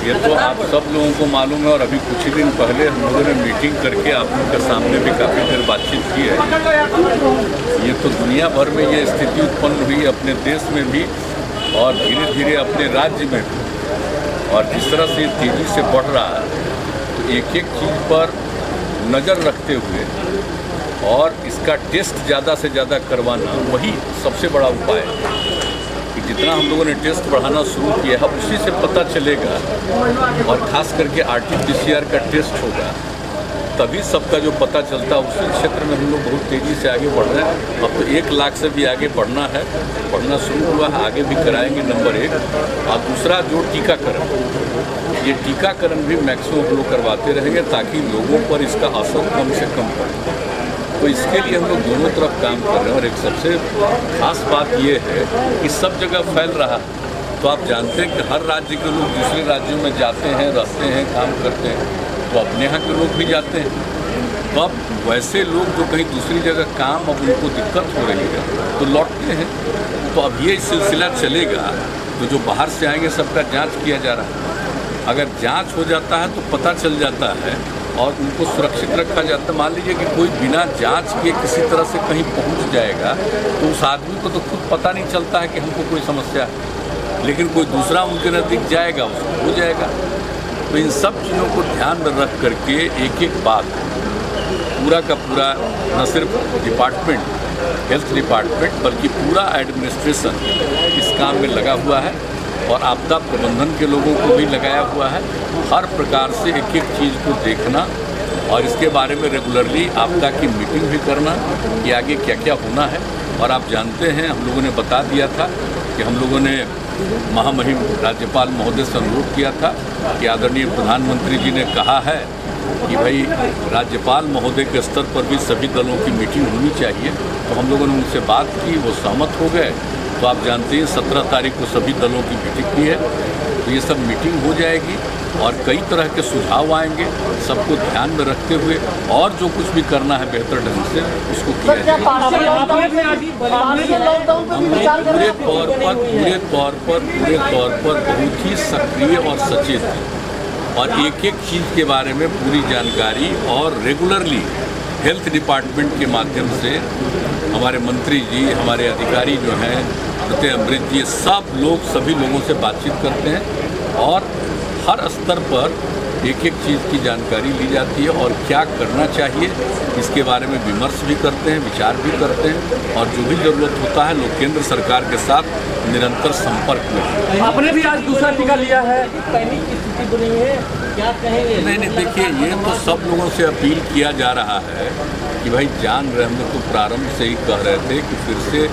ये तो आप सब लोगों को मालूम है और अभी कुछ ही दिन पहले हम लोगों ने मीटिंग करके आप लोगों के सामने भी काफ़ी देर बातचीत की है। ये तो दुनिया भर में ये स्थिति उत्पन्न हुई, अपने देश में भी और धीरे धीरे अपने राज्य में भी, और जिस तरह से तेज़ी से बढ़ रहा है तो एक एक चीज़ पर नज़र रखते हुए और इसका टेस्ट ज़्यादा से ज़्यादा करवाना वही सबसे बड़ा उपाय है कि जितना हम लोगों ने टेस्ट बढ़ाना शुरू किया है उसी से पता चलेगा, और ख़ास करके RT-PCR का टेस्ट होगा तभी सबका जो पता चलता है। उसी क्षेत्र में हम लोग बहुत तेज़ी से आगे बढ़ रहे हैं। अब तो 1 लाख से भी आगे बढ़ना है, बढ़ना शुरू हुआ है, आगे भी कराएंगे नंबर 1। और दूसरा जो टीकाकरण, ये टीकाकरण भी मैक्सिमम हम लोग करवाते रहेंगे ताकि लोगों पर इसका असर कम से कम पड़े। तो इसके लिए हम लोग दोनों तरफ काम कर रहे हैं। और एक सबसे खास बात ये है कि सब जगह फैल रहा है, तो आप जानते हैं कि हर राज्य के लोग दूसरे राज्यों में जाते हैं, रहते हैं, काम करते हैं, तो अपने यहाँ के लोग भी जाते हैं। तो अब वैसे लोग जो कहीं दूसरी जगह काम अब उनको दिक्कत हो रही है तो लौटते हैं। तो अब ये सिलसिला चलेगा, तो जो बाहर से आएंगे सबका जाँच किया जा रहा है। अगर जाँच हो जाता है तो पता चल जाता है और उनको सुरक्षित रखा जाता है। मान लीजिए कि कोई बिना जांच के किसी तरह से कहीं पहुंच जाएगा तो उस आदमी को तो खुद पता नहीं चलता है कि हमको कोई समस्या है, लेकिन कोई दूसरा उनके नज़दीक जाएगा उसको हो जाएगा। तो इन सब चीज़ों को ध्यान में रख करके एक एक बात पूरा का पूरा न सिर्फ डिपार्टमेंट, हेल्थ डिपार्टमेंट, बल्कि पूरा एडमिनिस्ट्रेशन इस काम में लगा हुआ है और आपदा प्रबंधन के लोगों को भी लगाया हुआ है। हर प्रकार से एक एक चीज़ को देखना और इसके बारे में रेगुलरली आपदा की मीटिंग भी करना कि आगे क्या क्या होना है। और आप जानते हैं हम लोगों ने बता दिया था कि हम लोगों ने महामहिम राज्यपाल महोदय से अनुरोध किया था कि आदरणीय प्रधानमंत्री जी ने कहा है कि भाई राज्यपाल महोदय के स्तर पर भी सभी दलों की मीटिंग होनी चाहिए। तो हम लोगों ने उनसे बात की, वो सहमत हो गए। तो आप जानते हैं 17 तारीख को सभी दलों की मीटिंग भी है, तो ये सब मीटिंग हो जाएगी और कई तरह के सुझाव आएंगे, सबको ध्यान में रखते हुए और जो कुछ भी करना है बेहतर ढंग से उसको किया जाएगा। पूरे तौर पर बहुत ही सक्रिय और सचेत हैं और एक एक चीज़ के बारे में पूरी जानकारी और रेगुलरली हेल्थ डिपार्टमेंट के माध्यम से हमारे मंत्री जी, हमारे अधिकारी जो हैं, प्रत्यय अमृत जी, सब लोग सभी लोगों से बातचीत करते हैं और हर स्तर पर एक एक चीज़ की जानकारी ली जाती है और क्या करना चाहिए इसके बारे में विमर्श भी करते हैं, विचार भी करते हैं और जो भी ज़रूरत होता है लोग केंद्र सरकार के साथ निरंतर संपर्क में। आपने भी आज दूसरा टीका लिया है, पैनिक की स्थिति बनी है, क्या कहेंगे? नहीं, देखिए ये तो सब लोगों से अपील किया जा रहा है कि भाई जान रहे, हम लोग तो प्रारंभ से ही कह रहे थे कि फिर से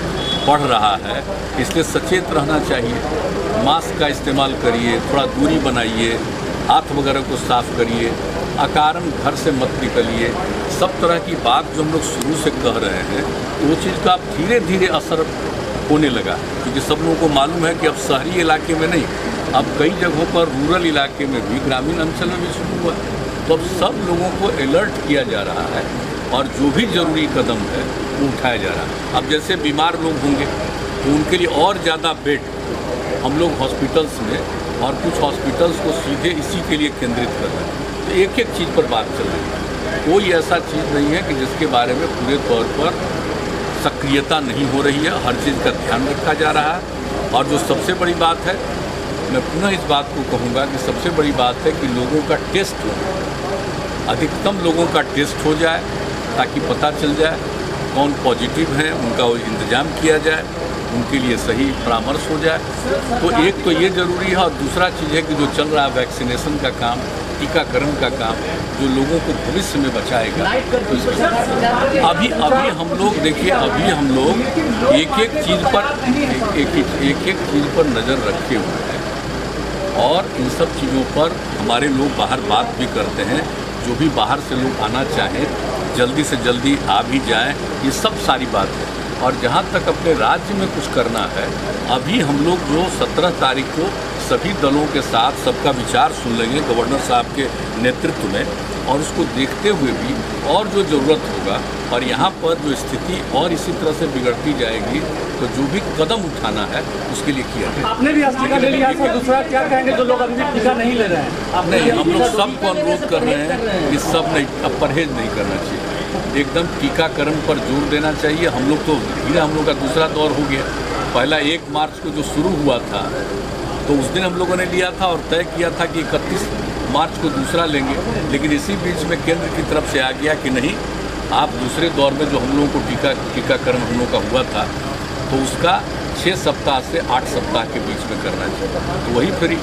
बढ़ रहा है, इसलिए सचेत रहना चाहिए। मास्क का इस्तेमाल करिए, थोड़ा दूरी बनाइए, हाथ वगैरह को साफ करिए, अकारण घर से मत निकलिए। सब तरह की बात जो हम लोग शुरू से कह रहे हैं वो चीज़ का अब धीरे धीरे असर होने लगा, क्योंकि सब लोगों को मालूम है कि अब शहरी इलाके में नहीं, अब कई जगहों पर रूरल इलाके में भी, ग्रामीण अंचल में भी शुरू हुआ। तो अब सब लोगों को अलर्ट किया जा रहा है और जो भी ज़रूरी कदम है वो उठाया जा रहा है। अब जैसे बीमार लोग होंगे तो उनके लिए और ज़्यादा बेड हम लोग हॉस्पिटल्स में और कुछ हॉस्पिटल्स को सीधे इसी के लिए केंद्रित कर रहे हैं। तो एक एक चीज़ पर बात चल रही है, कोई ऐसा चीज़ नहीं है कि जिसके बारे में पूरे तौर पर सक्रियता नहीं हो रही है, हर चीज़ का ध्यान रखा जा रहा है। और जो सबसे बड़ी बात है, मैं पुनः इस बात को कहूँगा कि सबसे बड़ी बात है कि लोगों का टेस्ट हो, अधिकतम लोगों का टेस्ट हो जाए ताकि पता चल जाए कौन पॉजिटिव हैं, उनका वो इंतज़ाम किया जाए, उनके लिए सही परामर्श हो जाए। तो एक तो ये ज़रूरी है और दूसरा चीज़ है कि जो चल रहा है वैक्सीनेशन का काम, टीकाकरण का काम, जो लोगों को भविष्य में बचाएगा। तो अभी हम लोग देखिए, अभी हम लोग एक एक चीज़ पर नज़र रखे हुए हैं और इन सब चीज़ों पर हमारे लोग बाहर बात भी करते हैं। जो भी बाहर से लोग आना चाहें जल्दी से जल्दी आ भी जाएं, ये सब सारी बात है। और जहाँ तक अपने राज्य में कुछ करना है, अभी हम लोग जो 17 तारीख को सभी दलों के साथ सबका विचार सुन लेंगे गवर्नर साहब के नेतृत्व में, और उसको देखते हुए भी और जो ज़रूरत होगा और यहाँ पर जो स्थिति और इसी तरह से बिगड़ती जाएगी तो जो भी कदम उठाना है उसके लिए किया जाए। आपने भी आज टीका ले लिया है, दूसरा क्या कहेंगे जो लोग अभी टीका नहीं ले रहे हैं? आपने नहीं, हम लोग सबको अनुरोध कर रहे हैं कि सब नहीं, अब परहेज नहीं करना चाहिए, एकदम टीकाकरण पर जोर देना चाहिए। हम लोग तो धीरे, हम लोग का दूसरा दौर हो गया। पहला 1 मार्च को जो शुरू हुआ था तो उस दिन हम लोगों ने लिया था और तय किया था कि 31 मार्च को दूसरा लेंगे, लेकिन इसी बीच में केंद्र की तरफ से आ गया कि नहीं, आप दूसरे दौर में जो हम लोगों को टीकाकरण हम लोगों का हुआ था तो उसका 6 सप्ताह से 8 सप्ताह के बीच में करना चाहिए। तो वही फिर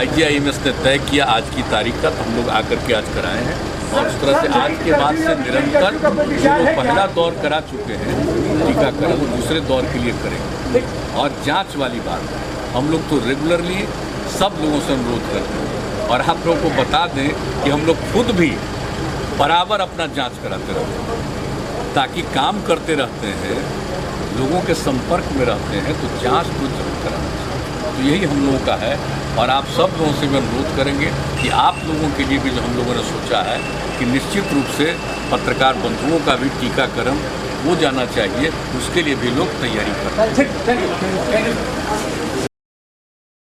IGIMS ने तय किया आज की तारीख का, तो हम लोग आकर के आज कराए हैं और उस तरह से आज के बाद से निरंतर जो लोग पहला दौर करा चुके हैं टीकाकरण वो दूसरे दौर के लिए करेंगे। और जांच वाली बात, हम लोग तो रेगुलरली सब लोगों से अनुरोध करते हैं और आप लोगों को बता दें कि हम लोग खुद भी बराबर अपना जांच कराते रहते हैं, ताकि काम करते रहते हैं, लोगों के संपर्क में रहते हैं, तो जांच तो जरूर कराना चाहिए। तो यही हम लोगों का है और आप सब लोगों से भी अनुरोध करेंगे कि आप लोगों के लिए भी जो हम लोगों ने सोचा है कि निश्चित रूप से पत्रकार बंधुओं का भी टीकाकरण हो जाना चाहिए, उसके लिए भी लोग तैयारी करें।